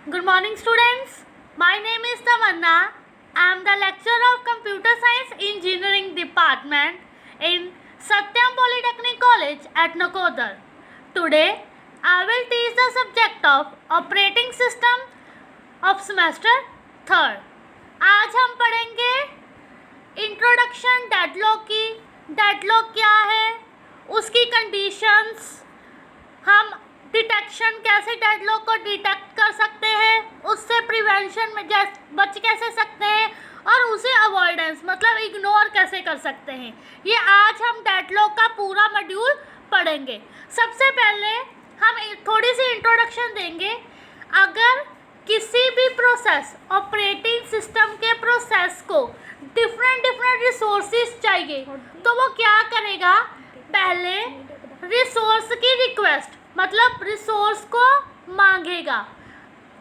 Good morning, students. My name is Tamanna. I am the lecturer of Computer Science Engineering Department in Satyam Polytechnic College at Nakodar. Today, I will teach the subject of Operating System of Semester 3rd. आज हम पढ़ेंगे introduction deadlock की। Deadlock क्या है, उसकी conditions, हम detection कैसे deadlock को डिटेक्ट कर सकते हैं, उससे प्रिवेंशन में बच कैसे सकते हैं और उसे अवॉइडेंस मतलब इग्नोर कैसे कर सकते हैं, ये आज हम डेडलॉक का पूरा मॉड्यूल पढ़ेंगे। सबसे पहले हम थोड़ी सी इंट्रोडक्शन देंगे। अगर किसी भी प्रोसेस, ऑपरेटिंग सिस्टम के प्रोसेस को डिफरेंट रिसोर्सेज चाहिए तो वो क्या करेगा, पहले रिसोर्स की रिक्वेस्ट मतलब रिसोर्स को मांगेगा,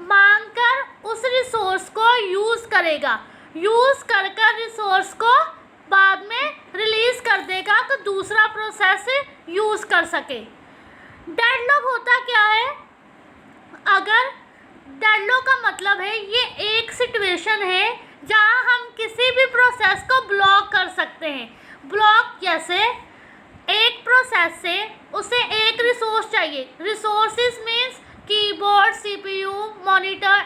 मांगकर उस रिसोर्स को यूज़ करेगा, यूज़ कर कर रिसोर्स को बाद में रिलीज़ कर देगा तो दूसरा प्रोसेस यूज़ कर सके। डेडलॉक होता क्या है, अगर डेडलॉक का मतलब है ये एक सिचुएशन है जहाँ हम किसी भी प्रोसेस को ब्लॉक कर सकते हैं। ब्लॉक जैसे एक प्रोसेस से उसे एक रिसोर्स चाहिए, resources means keyboard, CPU, monitor,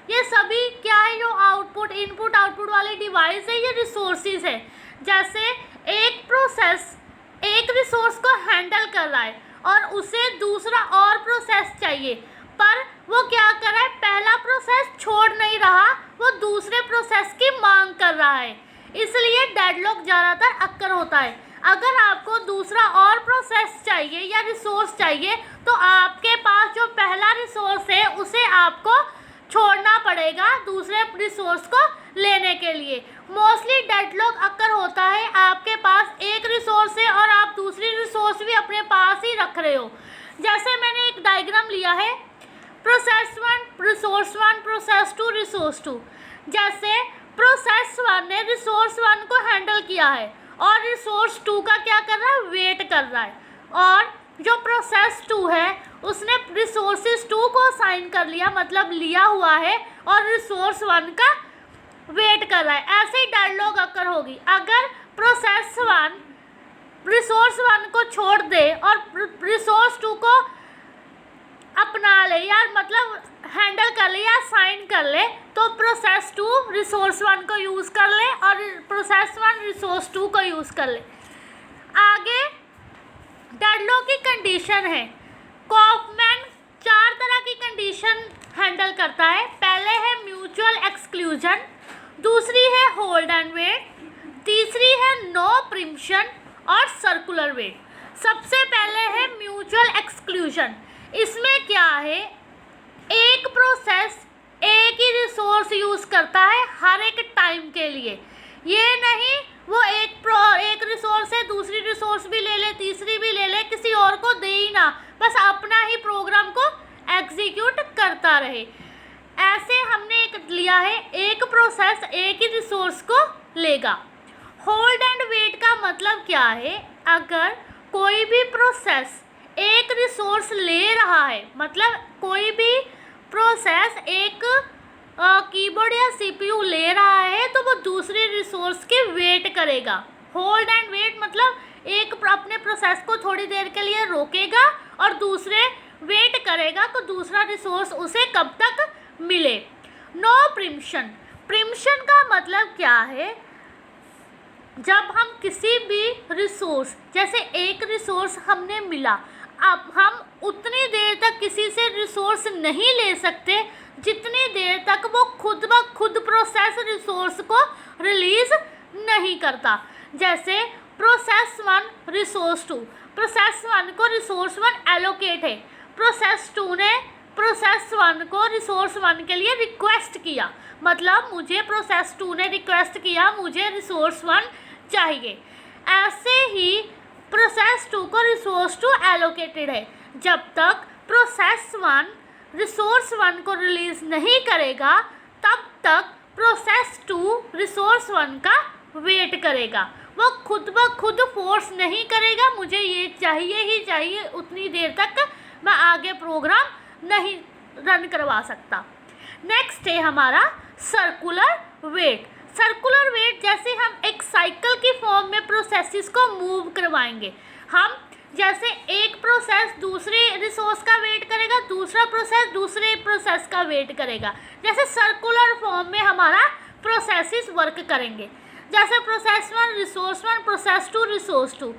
ये सभी क्या है जो आउटपुट इनपुट आउटपुट वाले डिवाइस है, ये रिसोर्सेज है। जैसे एक प्रोसेस एक रिसोर्स को हैंडल कर रहा है और उसे दूसरा और प्रोसेस चाहिए, पर वो क्या कर रहा है, पहला प्रोसेस छोड़ नहीं रहा, वो दूसरे प्रोसेस की मांग कर रहा है, इसलिए डेडलॉक ज़्यादातर अक्कर होता है। अगर आपको दूसरा और प्रोसेस चाहिए या रिसोर्स चाहिए तो आपके पास जो पहला रिसोर्स है उसे आपको छोड़ना पड़ेगा दूसरे रिसोर्स को लेने के लिए। मोस्टली डेडलॉक अक्कर होता है आपके पास एक रिसोर्स है और आप दूसरी रिसोर्स भी अपने पास ही रख रहे हो। जैसे मैंने एक डायग्राम लिया है, प्रोसेस 1 रिसोर्स 1, प्रोसेस 2 रिसोर्स 2। जैसे प्रोसेस 1 ने रिसोर्स 1 को हैंडल किया है और रिसोर्स 2 का क्या कर रहा है, वेट कर रहा है, और जो प्रोसेस 2 है उसने रिसोर्सेज 2 को असाइन कर लिया मतलब लिया हुआ है और रिसोर्स 1 का वेट कर रहा है। ऐसे ही डेडलॉक अक्कर होगी अगर प्रोसेस 1 रिसोर्स 1 को छोड़ दे और रिसोर्स 2 को अपना ले या मतलब हैंडल कर ले या साइन कर ले तो प्रोसेस 2 रिसोर्स 1 को यूज़ कर ले और प्रोसेस 1 रिसोर्स 2 को यूज़ कर ले। आगे डेडलॉक की कंडीशन है, कॉफमैन 4 तरह की कंडीशन हैंडल करता है। पहले है म्यूचुअल एक्सक्लूजन, दूसरी है होल्ड एंड वेट, तीसरी है नो प्रिम्पशन और सर्कुलर वेट। सबसे पहले है म्यूचुअल एक्सक्लूजन। इसमें क्या है, एक प्रोसेस एक ही रिसोर्स यूज़ करता है हर एक टाइम के लिए, ये नहीं वो एक रिसोर्स है दूसरी रिसोर्स भी ले ले तीसरी भी ले ले, किसी और को दे ही ना, बस अपना ही प्रोग्राम को एग्जीक्यूट करता रहे। ऐसे हमने एक लिया है, एक प्रोसेस एक ही रिसोर्स को लेगा। होल्ड एंड वेट का मतलब क्या है, अगर कोई भी प्रोसेस एक रिसोर्स ले रहा है मतलब कोई भी प्रोसेस एक कीबोर्ड या सीपीयू ले रहा है तो वो दूसरे रिसोर्स की वेट करेगा। होल्ड एंड वेट मतलब एक अपने प्रोसेस को थोड़ी देर के लिए रोकेगा और दूसरे वेट करेगा तो दूसरा रिसोर्स उसे कब तक मिले। नो प्रिम्पशन, प्रिम्पशन का मतलब क्या है, जब हम किसी भी रिसोर्स जैसे एक रिसोर्स हमने मिला, अब हम उतनी देर तक किसी से रिसोर्स नहीं ले सकते जितनी देर तक वो खुद ब खुद प्रोसेस रिसोर्स को रिलीज़ नहीं करता। जैसे प्रोसेस 1 रिसोर्स 2, प्रोसेस 1 को रिसोर्स 1 एलोकेट है, प्रोसेस 2 ने प्रोसेस 1 को रिसोर्स 1 के लिए रिक्वेस्ट किया, मतलब मुझे प्रोसेस 2 ने रिक्वेस्ट किया मुझे रिसोर्स 1 चाहिए। ऐसे ही प्रोसेस 2 को रिसोर्स 2 एलोकेटेड है, जब तक प्रोसेस 1 रिसोर्स 1 को रिलीज़ नहीं करेगा तब तक प्रोसेस 2 रिसोर्स 1 का वेट करेगा, वो खुद ब खुद फोर्स नहीं करेगा मुझे ये चाहिए ही चाहिए, उतनी देर तक मैं आगे प्रोग्राम नहीं रन करवा सकता। नेक्स्ट है हमारा सर्कुलर वेट। सर्कुलर वेट जैसे हम एक साइकिल की फॉर्म में प्रोसेसेस को मूव करवाएंगे। हम जैसे एक प्रोसेस दूसरे रिसोर्स का वेट करेगा, दूसरा प्रोसेस दूसरे प्रोसेस का वेट करेगा। जैसे सर्कुलर फॉर्म में हमारा प्रोसेसेस वर्क करेंगे। जैसे प्रोसेस 1 रिसोर्स 1, प्रोसेस 2 रिसोर्स 2।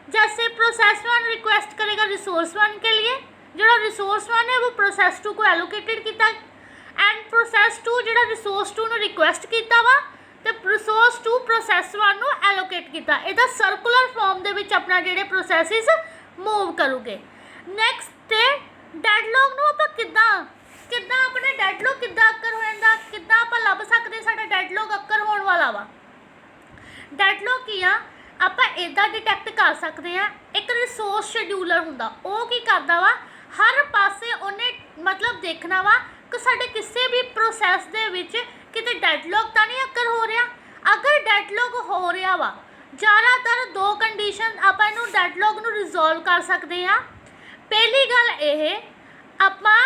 जैसे प्रोसेस 1 रिक्वेस्ट करेगा रिसोर्स 1 के लिए, जो रिसोर्स 1 है वो प्रोसेस 2 को एलोकेटेड किया, एंड प्रोसेस 2 जो रिसोर्स 2 ਨੂੰ रिक्वेस्ट किया वा तो रिसोर्स 2 प्रोसेस 1 ਨੂੰ एलोकेट किया। ਇਹਦਾ ਸਰਕੂਲਰ ਫਾਰਮ ਦੇ ਵਿੱਚ ਆਪਣਾ ਜਿਹੜੇ ਪ੍ਰੋਸੈਸਿਸ मूव करूँगे। नैक्सट डेडलॉग ਨੂੰ ਆਪਾਂ ਕਿੱਦਾਂ अपने डेडलॉग किद्दां अक्कर हो जाता, किद्दां ਆਪਾਂ ਲੱਭ ਸਕਦੇ ਸਾਡਾ डेडलॉग अक्कर होण वाला वा। डेडलॉग की आ ਆਪਾਂ इदां डिटेक्ट कर सकते हैं। एक रिसोर्स शेड्यूलर हुंदा, ਉਹ ਕੀ करदा वा, हर पासे ਉਹਨੇ मतलब देखना वा कि साडे किसी भी प्रोसैस दे विच किते डेडलॉग तो नहीं अक्कर हो रहा। अगर डेडलॉग हो रहा वा, ज़्यादातर 2 कंडीशन आपां इहनूं डेडलॉग नूं रिजोल्व कर सकते हैं। पहली गल ये, आपां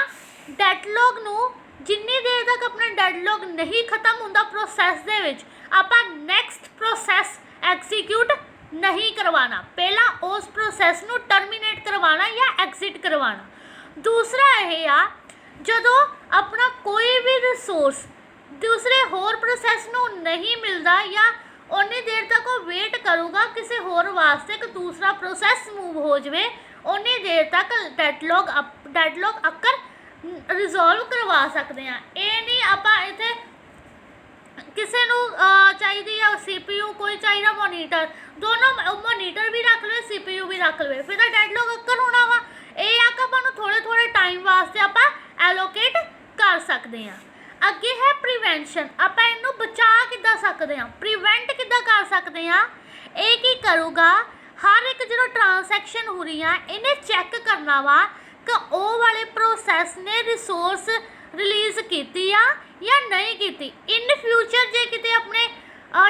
डेडलॉग नूं जिन्नी देर तक अपना डेडलॉग नहीं खत्म होंदा प्रोसैस दे विच, आपां नैक्सट प्रोसैस एग्जीक्यूट नहीं करवाना। पहला उस प्रोसैस नूं टर्मीनेट करवाना या एग्जिट करवाना। दूसरा यह आ, जदों अपना कोई भी रिसोर्स दूसरे होर प्रोसैस नूं नहीं मिलता या उन्नी देर तक वो वेट करूँगा किसी होर वास्ते कि दूसरा प्रोसैस मूव हो जाए, उन्नी देर तक डेडलॉग अक्कर रिजोल्व करवा सकते हैं। ये नहीं आपां इत्थे किसी नूं चाहिए या CPU कोई चाहिए मोनीटर, दोनों मोनीटर भी रख लो CPU भी रख लो, फिर डेडलॉग अक्कर होना वा। ये आ कि आपां थोड़े थोड़े टाइम वास्ते आपां एलोकेट कर सकते हैं। अगे है प्रिवेंशन, आप इनू बचा किद्दां सकते हैं, प्रिवेंट किद्दां कर सकते हैं। ये की करूँगा, हर एक जो ट्रांसैक्शन हो रही है इन्हें चैक करना वा कि वो वाले प्रोसैस ने रिसोर्स रिलीज़ की या नहीं की। इन फ्यूचर जे किते अपने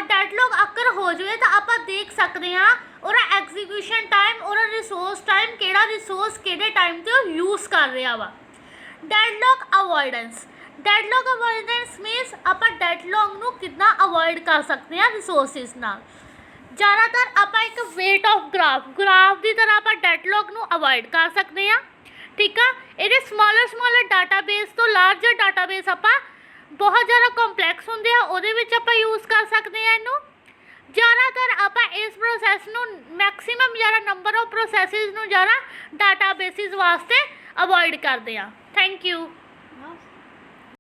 डेडलॉग अक्कर हो जाए तो आप देख सकते हैं और एग्जीक्यूशन टाइम और रिसोर्स टाइम केड़ा रिसोर्स केड़े टाइम ते यूज़ कर रहा वा। डेडलॉग अवॉइडेंस, डेडलॉग अवॉइडेंस मीनस आप डेडलॉग नूं कितना अवॉइड कर सकते हैं रिसोर्सिस नाल। ज़्यादातर आप एक वेट ऑफ ग्राफ की तरह आप डेडलॉग नूं अवॉइड कर सकते हैं। ठीक है, ये स्मॉलर डाटाबेस तो लार्जर डाटाबेस आप बहुत ज़्यादा कॉम्पलैक्स होंगे उहदे विच आप यूज़ कर सकते हैं। इनू ज़्यादातर आप इस प्रोसैस नूं मैक्सीमम ज़्यादा नंबर ऑफ प्रोसैसिस नूं ज़्यादा डाटाबेसिस वास्ते अवॉइड करते हैं। Thank you.